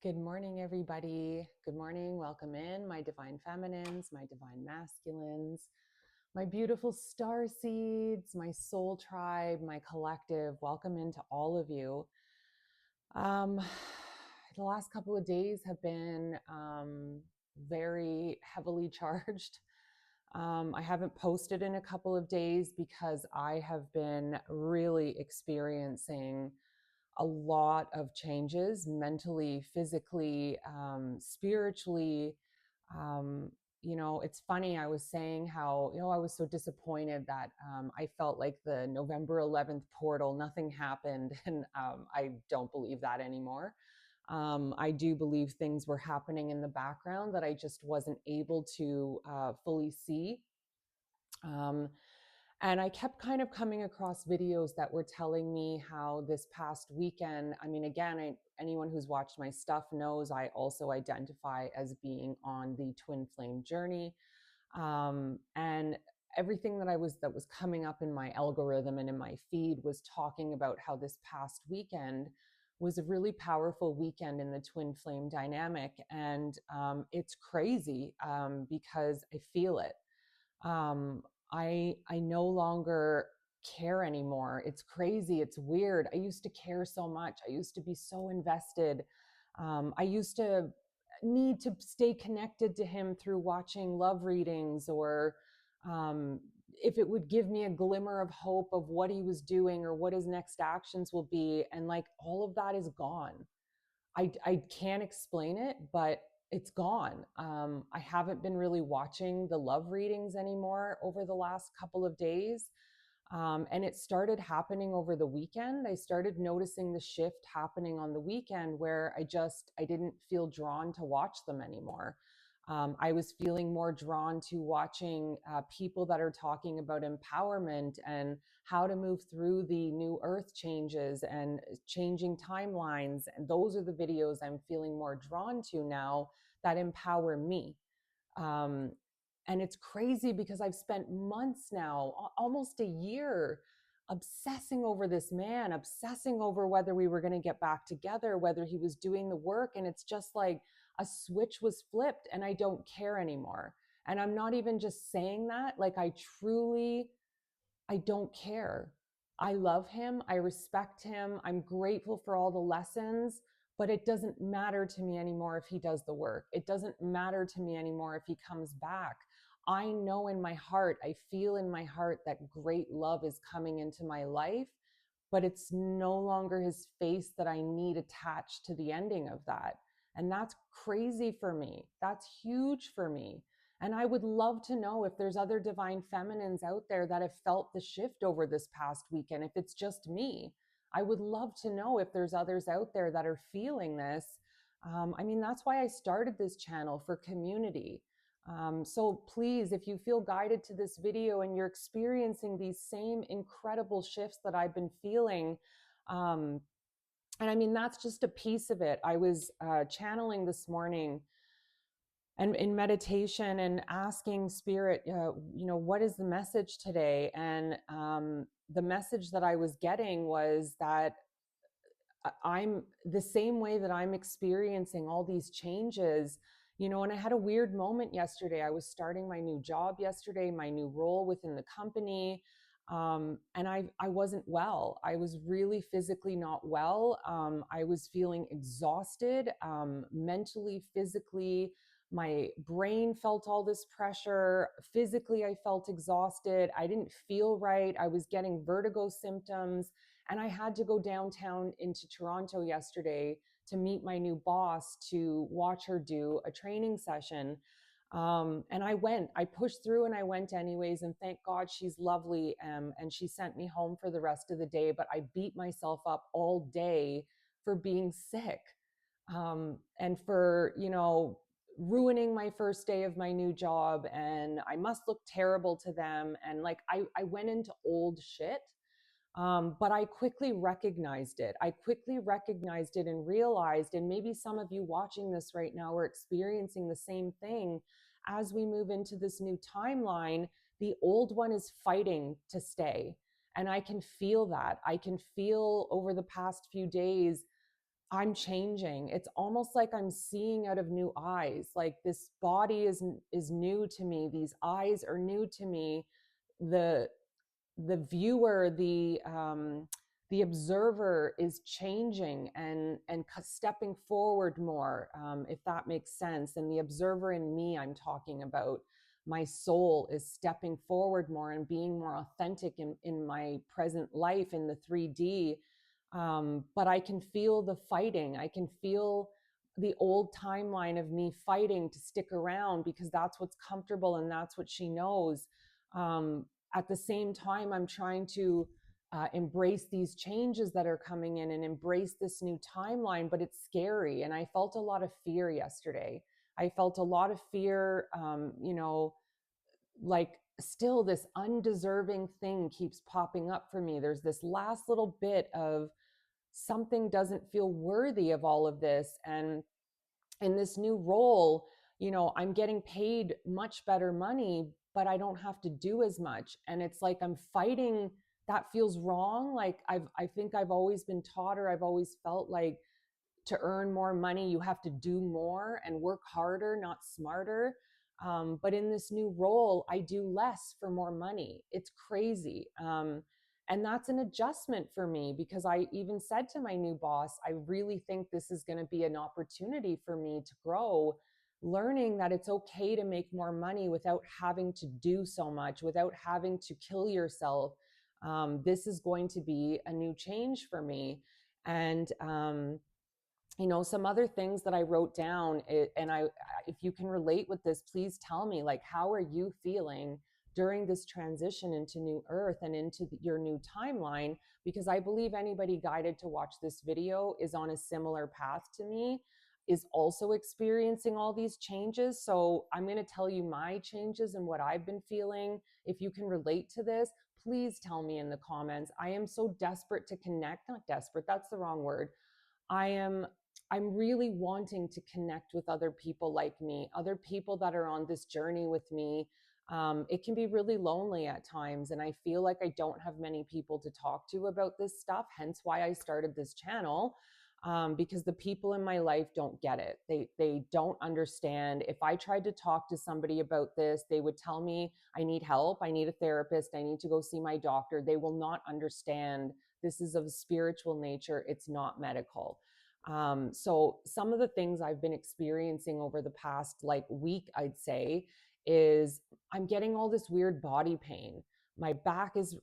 Good morning, everybody. Good morning. Welcome in, my divine feminines, my divine masculines, my beautiful star seeds, my soul tribe, my collective. Welcome into all of you. Um, the last couple of days have been very heavily charged. I haven't posted in a couple of days because I have been really experiencing a lot of changes mentally, physically, spiritually. Um, it's funny. I was saying how, I was so disappointed that I felt like the November 11th portal, nothing happened. And I don't believe that anymore. I do believe things were happening in the background that I just wasn't able to fully see. Um, and I kept kind of coming across videos that were telling me how this past weekend, I mean, again, anyone who's watched my stuff knows I also identify as being on the twin flame journey. And everything that was coming up in my algorithm and in my feed was talking about how this past weekend was a really powerful weekend in the twin flame dynamic. And it's crazy because I feel it. um, I no longer care anymore. It's crazy. It's weird. I used to care so much. I used to be so invested. I used to need to stay connected to him through watching love readings, or um, if it would give me a glimmer of hope of what he was doing or what his next actions will be. And like all of that is gone. I can't explain it, but it's gone. I haven't been really watching the love readings anymore over the last couple of days. And it started happening over the weekend. I started noticing the shift happening on the weekend where I didn't feel drawn to watch them anymore. I was feeling more drawn to watching people that are talking about empowerment and how to move through the new earth changes and changing timelines. And those are the videos I'm feeling more drawn to now that empower me. Um, and it's crazy because I've spent months now, almost a year, obsessing over this man, obsessing over whether we were going to get back together, whether he was doing the work. And it's just like a switch was flipped and I don't care anymore. And I'm not even just saying that, like I don't care. I love him. I respect him. I'm grateful for all the lessons, but it doesn't matter to me anymore if he does the work. It doesn't matter to me anymore if he comes back. I know in my heart, I feel in my heart that great love is coming into my life, but it's no longer his face that I need attached to the ending of that. And that's crazy for me. That's huge for me. And I would love to know if there's other divine feminines out there that have felt the shift over this past weekend. If it's just me, I would love to know if there's others out there that are feeling this. I mean, that's why I started this channel, for community. So please, if you feel guided to this video and you're experiencing these same incredible shifts that I've been feeling, um, and I mean, that's just a piece of it. I was channeling this morning and in meditation and asking spirit, what is the message today? And the message that I was getting was that I'm the same way that I'm experiencing all these changes. And I had a weird moment yesterday. I was starting my new job yesterday, my new role within the company. And I wasn't well. I was really physically not well. I was feeling exhausted, mentally, physically. My brain felt all this pressure. Physically, I felt exhausted. I didn't feel right. I was getting vertigo symptoms. And I had to go downtown into Toronto yesterday to meet my new boss to watch her do a training session. And I pushed through and I went anyways. And thank God she's lovely. And she sent me home for the rest of the day. But I beat myself up all day for being sick, and for, ruining my first day of my new job. And I must look terrible to them. And like, I went into old shit. But I quickly recognized it. I quickly recognized it and realized, and maybe some of you watching this right now are experiencing the same thing. As we move into this new timeline, the old one is fighting to stay. And I can feel that. I can feel over the past few days I'm changing. It's almost like I'm seeing out of new eyes. Like this body is new to me. These eyes are new to me. The the viewer, the observer is changing and stepping forward more, if that makes sense. And the observer in me, I'm talking about, my soul is stepping forward more and being more authentic in my present life in the 3D. But I can feel the fighting. I can feel the old timeline of me fighting to stick around because that's what's comfortable and that's what she knows. At the same time, I'm trying to embrace these changes that are coming in and embrace this new timeline, but it's scary. And I felt a lot of fear yesterday. I felt a lot of fear, like still this undeserving thing keeps popping up for me. There's this last little bit of something doesn't feel worthy of all of this. And in this new role, I'm getting paid much better money, but I don't have to do as much. And it's like I'm fighting. That feels wrong. Like I think I've always been taught, or I've always felt like to earn more money, you have to do more and work harder, not smarter. But in this new role, I do less for more money. It's crazy. And that's an adjustment for me, because I even said to my new boss, I really think this is going to be an opportunity for me to grow, learning that it's okay to make more money without having to do so much, without having to kill yourself. This is going to be a new change for me. And, some other things that I wrote down, and if you can relate with this, please tell me, like, how are you feeling during this transition into new earth and into your new timeline? Because I believe anybody guided to watch this video is on a similar path to me, is also experiencing all these changes. So I'm going to tell you my changes and what I've been feeling. If you can relate to this, please tell me in the comments. I am so desperate to connect. Not desperate, that's the wrong word. I'm really wanting to connect with other people like me, other people that are on this journey with me. It can be really lonely at times, and I feel like I don't have many people to talk to about this stuff, hence why I started this channel. Because the people in my life don't get it. They don't understand. If I tried to talk to somebody about this, they would tell me I need help, I need a therapist, I need to go see my doctor. They will not understand. This is of a spiritual nature. It's not medical. So some of the things I've been experiencing over the past like week, I'd say, is I'm getting all this weird body pain. My back is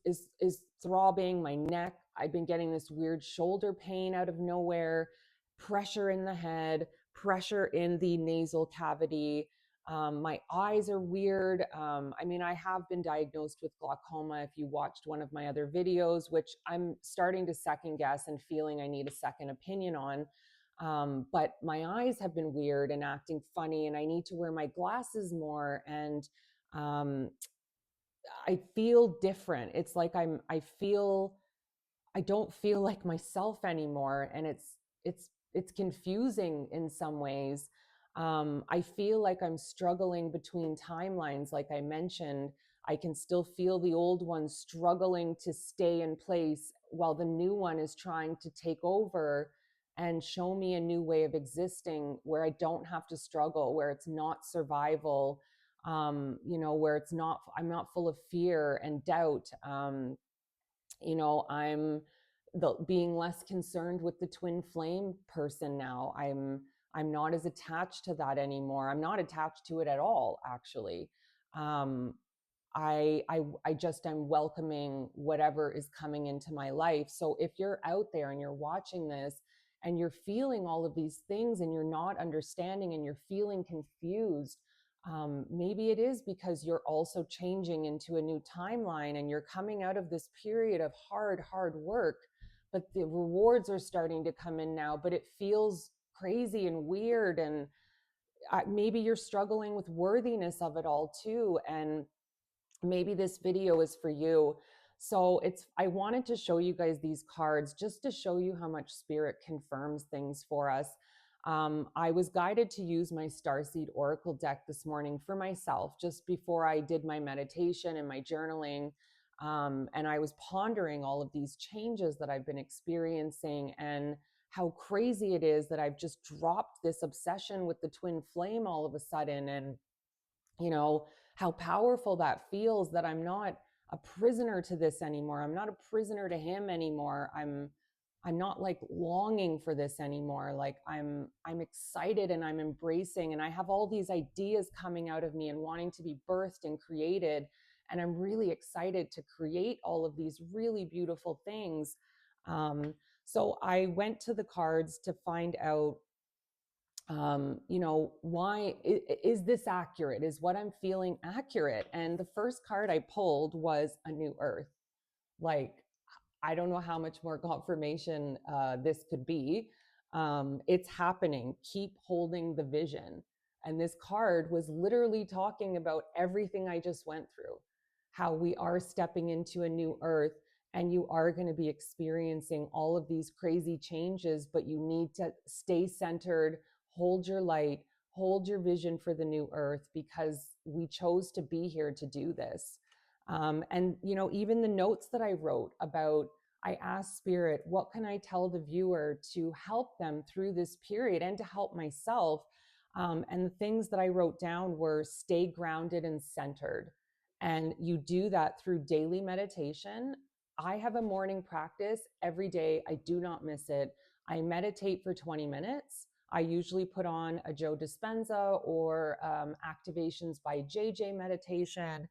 throbbing, my neck. I've been getting this weird shoulder pain out of nowhere, pressure in the head, pressure in the nasal cavity. My eyes are weird. I have been diagnosed with glaucoma. If you watched one of my other videos, which I'm starting to second guess and feeling I need a second opinion on. But my eyes have been weird and acting funny, and I need to wear my glasses more. And um, I feel different. It's like I don't feel like myself anymore, and it's confusing in some ways. I feel like I'm struggling between timelines, like I mentioned. I can still feel the old one struggling to stay in place while the new one is trying to take over and show me a new way of existing where I don't have to struggle, where it's not survival, where I'm not full of fear and doubt. I'm being less concerned with the twin flame person now. I'm not as attached to that anymore. I'm not attached to it at all, actually. um I just am welcoming whatever is coming into my life. So if you're out there and you're watching this and you're feeling all of these things and you're not understanding and you're feeling confused, maybe it is because you're also changing into a new timeline and you're coming out of this period of hard work, but the rewards are starting to come in now, but it feels crazy and weird. And maybe you're struggling with worthiness of it all too. And maybe this video is for you. So I wanted to show you guys these cards just to show you how much spirit confirms things for us. I was guided to use my Starseed Oracle deck this morning for myself, just before I did my meditation and my journaling. And I was pondering all of these changes that I've been experiencing. And how crazy it is that I've just dropped this obsession with the twin flame all of a sudden. And, you know, how powerful that feels, that I'm not a prisoner to this anymore. I'm not a prisoner to him anymore. I'm not like longing for this anymore. Like I'm excited and I'm embracing, and I have all these ideas coming out of me and wanting to be birthed and created. And I'm really excited to create all of these really beautiful things. So I went to the cards to find out, why is this accurate? Is what I'm feeling accurate? And the first card I pulled was a new earth. Like, I don't know how much more confirmation this could be. It's happening. Keep holding the vision. And this card was literally talking about everything I just went through, how we are stepping into a new earth, and you are going to be experiencing all of these crazy changes, but you need to stay centered, hold your light, hold your vision for the new earth, because we chose to be here to do this. And, even the notes that I wrote about, I asked Spirit, what can I tell the viewer to help them through this period and to help myself? And the things that I wrote down were stay grounded and centered. And you do that through daily meditation. I have a morning practice every day. I do not miss it. I meditate for 20 minutes. I usually put on a Joe Dispenza or Activations by JJ meditation.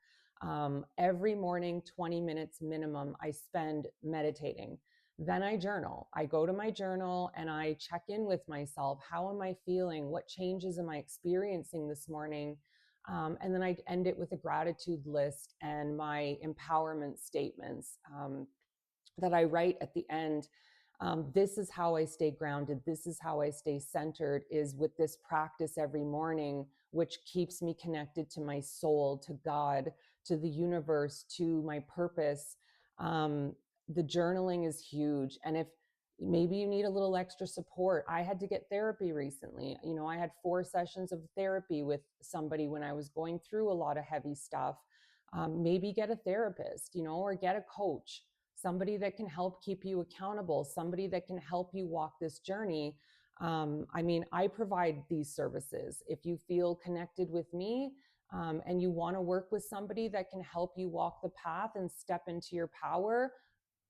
Every morning, 20 minutes minimum, I spend meditating. Then I journal. I go to my journal and I check in with myself. How am I feeling? What changes am I experiencing this morning? And then I end it with a gratitude list and my empowerment statements that I write at the end. This is how I stay grounded. This is how I stay centered, is with this practice every morning, which keeps me connected to my soul, to God, to the universe, to my purpose. The journaling is huge. And if maybe you need a little extra support, I had to get therapy recently. I had 4 sessions of therapy with somebody when I was going through a lot of heavy stuff. Maybe get a therapist, or get a coach, somebody that can help keep you accountable, somebody that can help you walk this journey. I provide these services. If you feel connected with me, and you want to work with somebody that can help you walk the path and step into your power,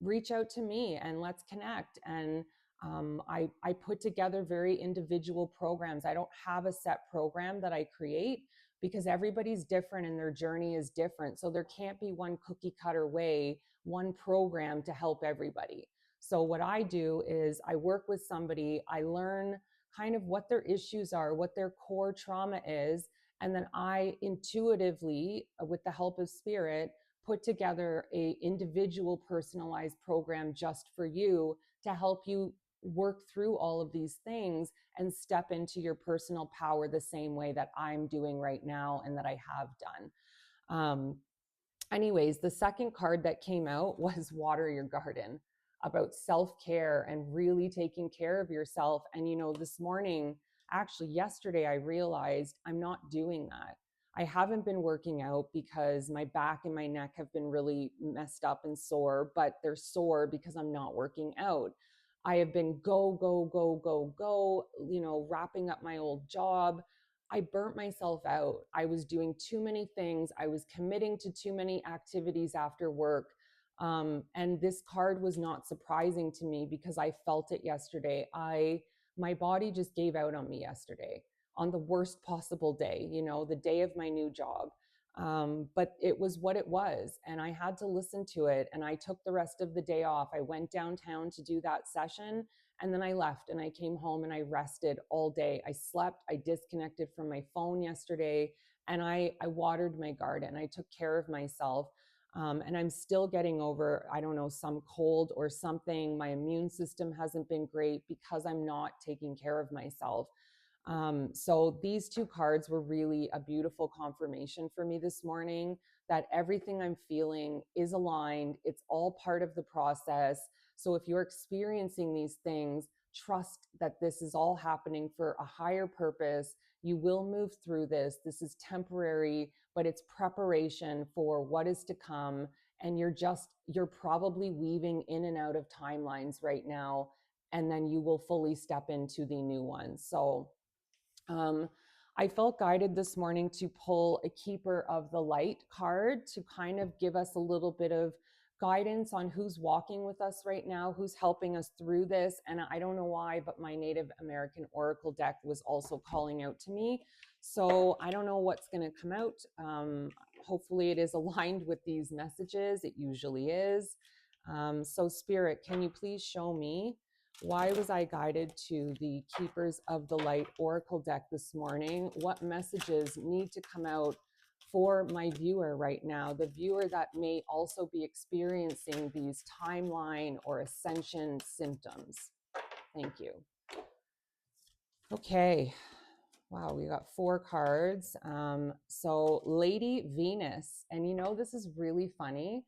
reach out to me and let's connect. And I put together very individual programs. I don't have a set program that I create, because everybody's different and their journey is different. So there can't be one cookie cutter way, one program to help everybody. So what I do is I work with somebody, I learn kind of what their issues are, what their core trauma is, and then I intuitively, with the help of Spirit, put together a individual personalized program just for you to help you work through all of these things and step into your personal power the same way that I'm doing right now and that I have done. Anyways, the second card that came out was Water Your Garden, about self-care and really taking care of yourself. And, this morning, actually yesterday, I realized I'm not doing that. I haven't been working out because my back and my neck have been really messed up and sore, but they're sore because I'm not working out. I have been go, go, go, go, go, wrapping up my old job. I burnt myself out. I was doing too many things. I was committing to too many activities after work. And this card was not surprising to me because I felt it yesterday. My body just gave out on me yesterday, on the worst possible day, the day of my new job. But it was what it was. And I had to listen to it. And I took the rest of the day off. I went downtown to do that session. And then I left and I came home and I rested all day. I slept, I disconnected from my phone yesterday, and I watered my garden. I took care of myself. And I'm still getting over, I don't know, some cold or something. My immune system hasn't been great because I'm not taking care of myself. So these 2 cards were really a beautiful confirmation for me this morning, that everything I'm feeling is aligned. It's all part of the process. So if you're experiencing these things, trust that this is all happening for a higher purpose. You will move through this. This is temporary, but it's preparation for what is to come. And you're probably weaving in and out of timelines right now. and then you will fully step into the new one. So I felt guided this morning to pull a Keeper of the Light card to kind of give us a little bit of guidance on who's walking with us right now, who's helping us through this. And I don't know why, but my Native American Oracle deck was also calling out to me. So I don't know what's going to come out. Hopefully it is aligned with these messages. It usually is. So Spirit, can you please show me why was I guided to the Keepers of the Light Oracle deck this morning? What messages need to come out for my viewer right now, the viewer that may also be experiencing these timeline or ascension symptoms? Thank you. Okay. Wow, we got 4 cards. So Lady Venus, and you know, this is really funny.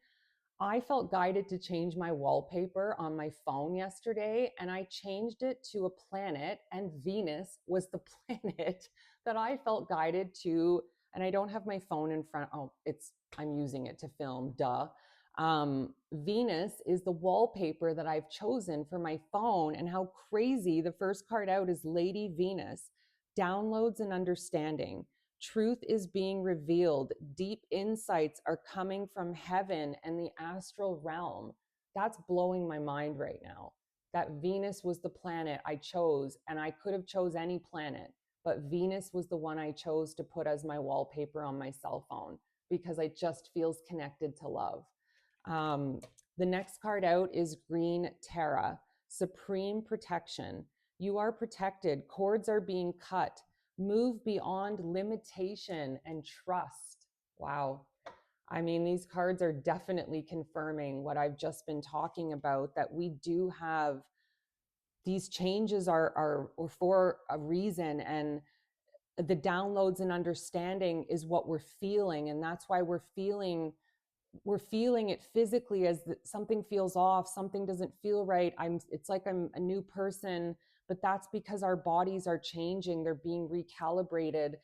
I felt guided to change my wallpaper on my phone yesterday, and I changed it to a planet, and Venus was the planet that I felt guided to. And I don't have my phone in front. Oh, I'm using it to film, duh. Venus is the wallpaper that I've chosen for my phone. And how crazy, the first card out is Lady Venus, downloads and understanding. Truth is being revealed. Deep insights are coming from heaven and the astral realm. That's blowing my mind right now. That Venus was the planet I chose, and I could have chose any planet, but Venus was the one I chose to put as my wallpaper on my cell phone because it just feels connected to love. The next card out is Green Terra, Supreme Protection. You are protected. Cords are being cut. Move beyond limitation and trust. Wow. I mean, these cards are definitely confirming what I've just been talking about, that we do have these changes are for a reason, and the downloads and understanding is what we're feeling. And that's why we're feeling it physically, as something feels off, something doesn't feel right. It's like I'm a new person, but that's because our bodies are changing. They're being recalibrated.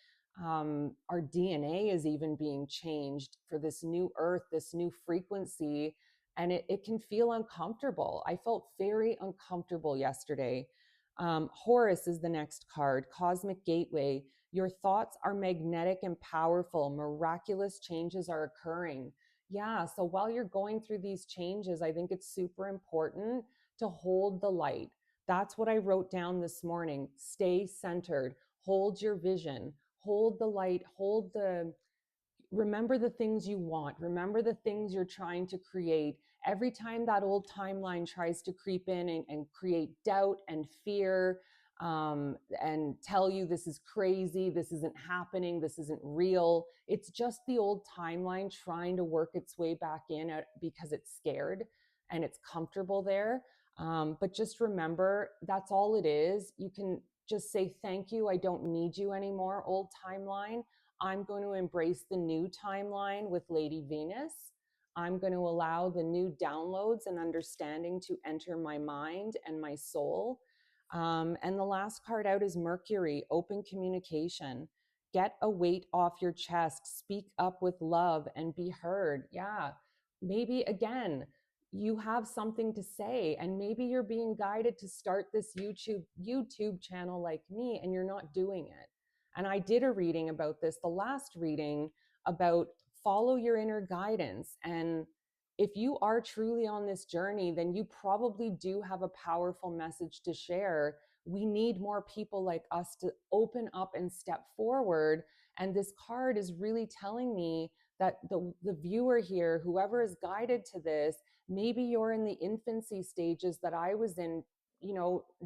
Our DNA is even being changed for this new earth, this new frequency. And it can feel uncomfortable. I felt very uncomfortable yesterday. Horus is the next card, Cosmic Gateway. Your thoughts are magnetic and powerful. Miraculous changes are occurring. Yeah, so while you're going through these changes, I think it's super important to hold the light. That's what I wrote down this morning. Stay centered, hold your vision, hold the light, remember the things you want, remember the things you're trying to create. Every time that old timeline tries to creep in and create doubt and fear, and tell you this is crazy, this isn't happening, this isn't real, it's just the old timeline trying to work its way back in because it's scared and it's comfortable there. But just remember, that's all it is. You can just say, thank you, I don't need you anymore, old timeline. I'm going to embrace the new timeline with Lady Venus. I'm going to allow the new downloads and understanding to enter my mind and my soul. And the last card out is Mercury, open communication. Get a weight off your chest, speak up with love and be heard. Yeah, maybe again, you have something to say, and maybe you're being guided to start this YouTube channel like me, and you're not doing it. And I did a reading about this, the last reading, about follow your inner guidance. And if you are truly on this journey, then you probably do have a powerful message to share. We need more people like us to open up and step forward. And this card is really telling me that the viewer here, whoever is guided to this, maybe you're in the infancy stages that I was in,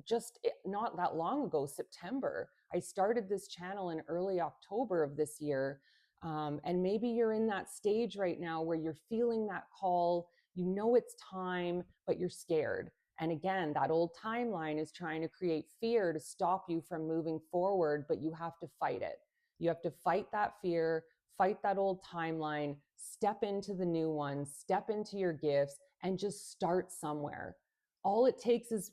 just not that long ago, September. I started this channel in early October of this year. And maybe you're in that stage right now where you're feeling that call, it's time, but you're scared. And again, that old timeline is trying to create fear to stop you from moving forward, but you have to fight it. You have to fight that fear, fight that old timeline, step into the new one, step into your gifts, and just start somewhere. All it takes is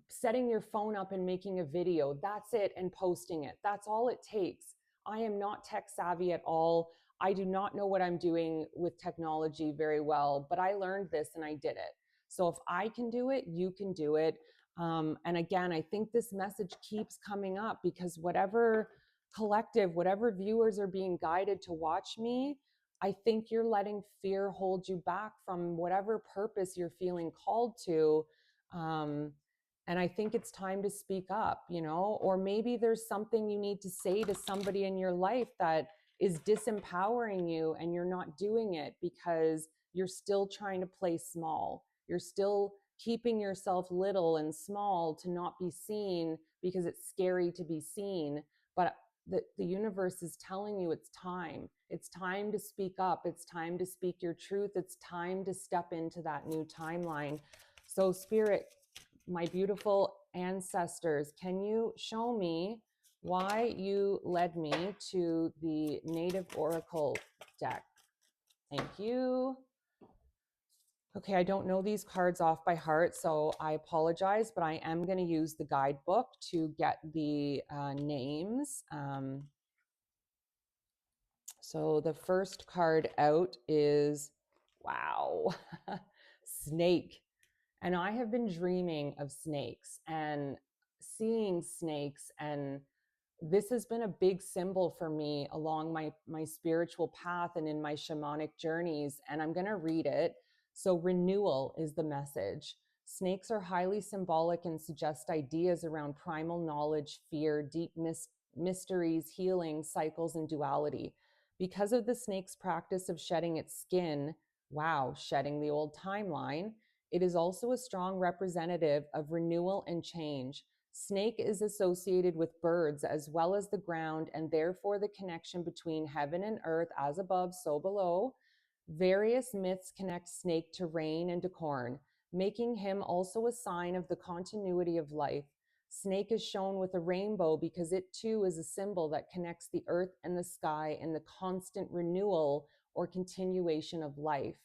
setting your phone up and making a video. That's it, and posting it. That's all it takes. I am not tech savvy at all. I do not know what I'm doing with technology very well, but I learned this and I did it. So if I can do it, you can do it. And again, I think this message keeps coming up because whatever collective, whatever viewers are being guided to watch me, I think you're letting fear hold you back from whatever purpose you're feeling called to. Um, and I think it's time to speak up, you know, or maybe there's something you need to say to somebody in your life that is disempowering you and you're not doing it because you're still trying to play small. You're still keeping yourself little and small to not be seen because it's scary to be seen. But the universe is telling you it's time. It's time to speak up. It's time to speak your truth. It's time to step into that new timeline. So, Spirit, my beautiful ancestors, can you show me why you led me to the Native Oracle deck? Thank you. Okay, I don't know these cards off by heart, so I apologize, but I am going to use the guidebook to get the names. So the first card out is, wow, snake. And I have been dreaming of snakes and seeing snakes, and this has been a big symbol for me along my spiritual path and in my shamanic journeys. And I'm going to read it. So renewal is the message. Snakes are highly symbolic and suggest ideas around primal knowledge, fear, deep mysteries, healing, cycles, and duality. Because of the snake's practice of shedding its skin, wow, shedding the old timeline, it is also a strong representative of renewal and change. Snake is associated with birds as well as the ground, and therefore the connection between heaven and earth, as above, so below. Various myths connect snake to rain and to corn, making him also a sign of the continuity of life. Snake is shown with a rainbow because it too is a symbol that connects the earth and the sky in the constant renewal or continuation of life.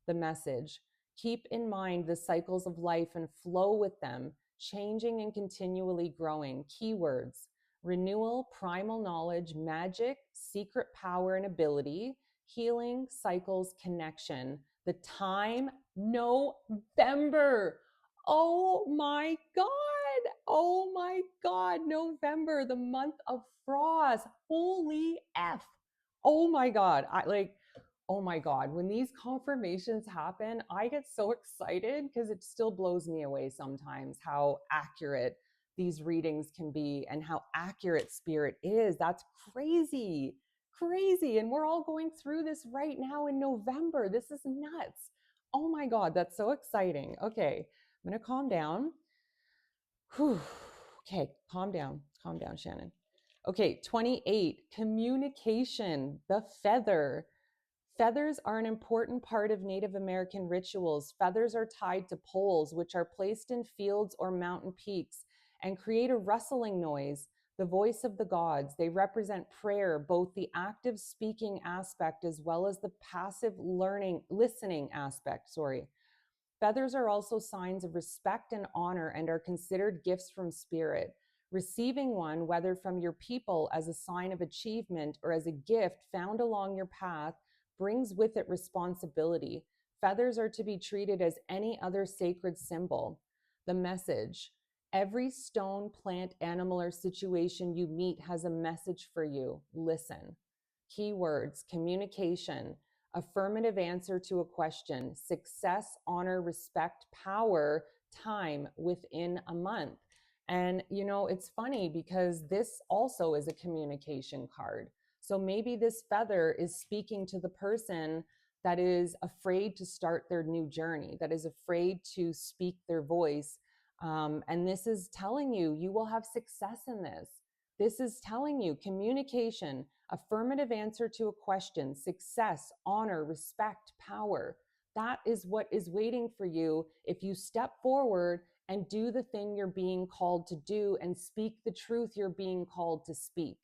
The message: keep in mind the cycles of life and flow with them, changing and continually growing. Keywords: renewal, primal knowledge, magic, secret power and ability, healing, cycles, connection. The time: November. Oh my God. Oh my God. November, the month of frost. Holy F. Oh my God. Oh my God, when these confirmations happen, I get so excited because it still blows me away sometimes how accurate these readings can be and how accurate spirit is. That's crazy, crazy. And we're all going through this right now in November. This is nuts. Oh my God, that's so exciting. Okay, I'm going to calm down. Whew. Okay, calm down, Shannon. Okay, 28, communication, the feather. Feathers are an important part of Native American rituals. Feathers are tied to poles, which are placed in fields or mountain peaks and create a rustling noise, the voice of the gods. They represent prayer, both the active speaking aspect as well as the passive listening aspect. Feathers are also signs of respect and honor and are considered gifts from spirit. Receiving one, whether from your people as a sign of achievement or as a gift found along your path, brings with it responsibility. Feathers are to be treated as any other sacred symbol. The message: every stone, plant, animal, or situation you meet has a message for you. Listen. Keywords: communication, affirmative answer to a question, success, honor, respect, power, time, within a month. And, you know, it's funny because this also is a communication card. So maybe this feather is speaking to the person that is afraid to start their new journey, that is afraid to speak their voice. And this is telling you, you will have success in this. This is telling you communication, affirmative answer to a question, success, honor, respect, power. That is what is waiting for you if you step forward and do the thing you're being called to do and speak the truth you're being called to speak.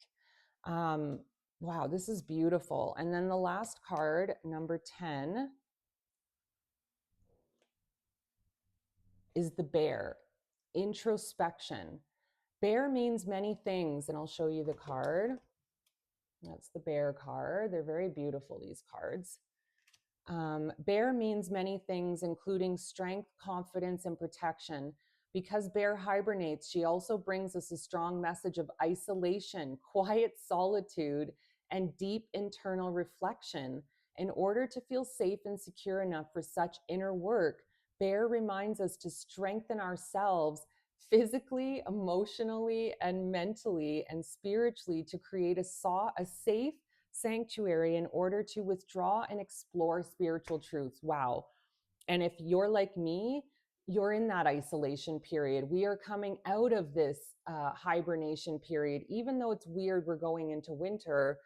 Um, wow, this is beautiful. And then the last card, number 10, is the bear, introspection. Bear means many things, and I'll show you the card. That's the bear card. They're very beautiful, these cards. Bear means many things, including strength, confidence, and protection. Because Bear hibernates, she also brings us a strong message of isolation, quiet solitude, and deep internal reflection. In order to feel safe and secure enough for such inner work, Bear reminds us to strengthen ourselves physically, emotionally, and mentally and spiritually to create a safe sanctuary in order to withdraw and explore spiritual truths. Wow. And if you're like me, you're in that isolation period. We are coming out of this hibernation period. Even though it's weird, we're going into winter.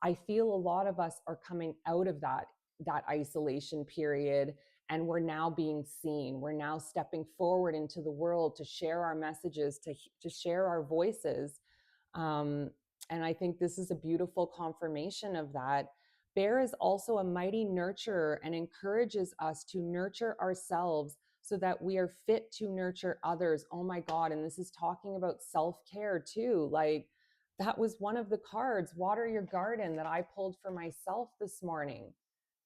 I feel a lot of us are coming out of that isolation period, and we're now being seen. We're now stepping forward into the world to share our messages, to share our voices. Um, and I think this is a beautiful confirmation of that. Bear is also a mighty nurturer and encourages us to nurture ourselves so that we are fit to nurture others. Oh my God. And this is talking about self care too. Like, that was one of the cards, water your garden, that I pulled for myself this morning.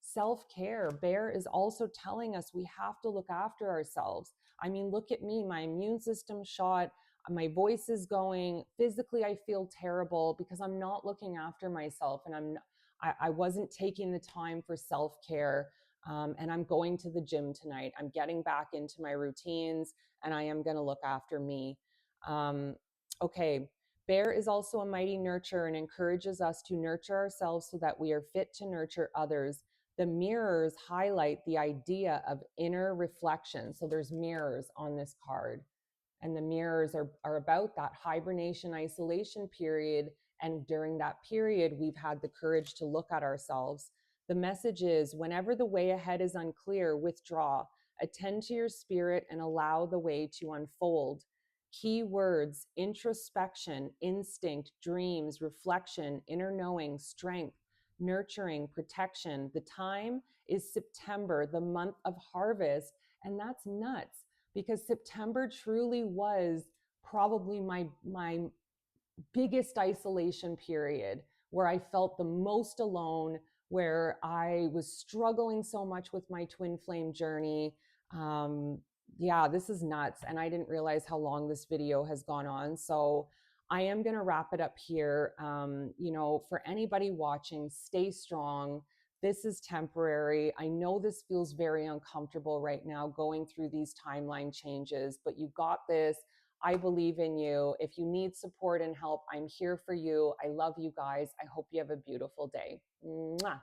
Self care. Bear is also telling us we have to look after ourselves. I mean, look at me, my immune system shot, my voice is going. Physically, I feel terrible because I'm not looking after myself, and I wasn't taking the time for self-care. And I'm going to the gym tonight. I'm getting back into my routines, and I am going to look after me. um, okay. Bear is also a mighty nurturer and encourages us to nurture ourselves so that we are fit to nurture others. The mirrors highlight the idea of inner reflection. So there's mirrors on this card, and the mirrors are about that hibernation isolation period. And during that period, we've had the courage to look at ourselves. The message is, whenever the way ahead is unclear, withdraw, attend to your spirit, and allow the way to unfold. Key words: introspection, instinct, dreams, reflection, inner knowing, strength, nurturing, protection. The time is September, the month of harvest. And that's nuts, because September truly was probably my biggest isolation period, where I felt the most alone, where I was struggling so much with my twin flame journey. Um, yeah, this is nuts. And I didn't realize how long this video has gone on. So I am going to wrap it up here. For anybody watching, stay strong. This is temporary. I know this feels very uncomfortable right now, going through these timeline changes, but you got this. I believe in you. If you need support and help, I'm here for you. I love you guys. I hope you have a beautiful day. Mwah.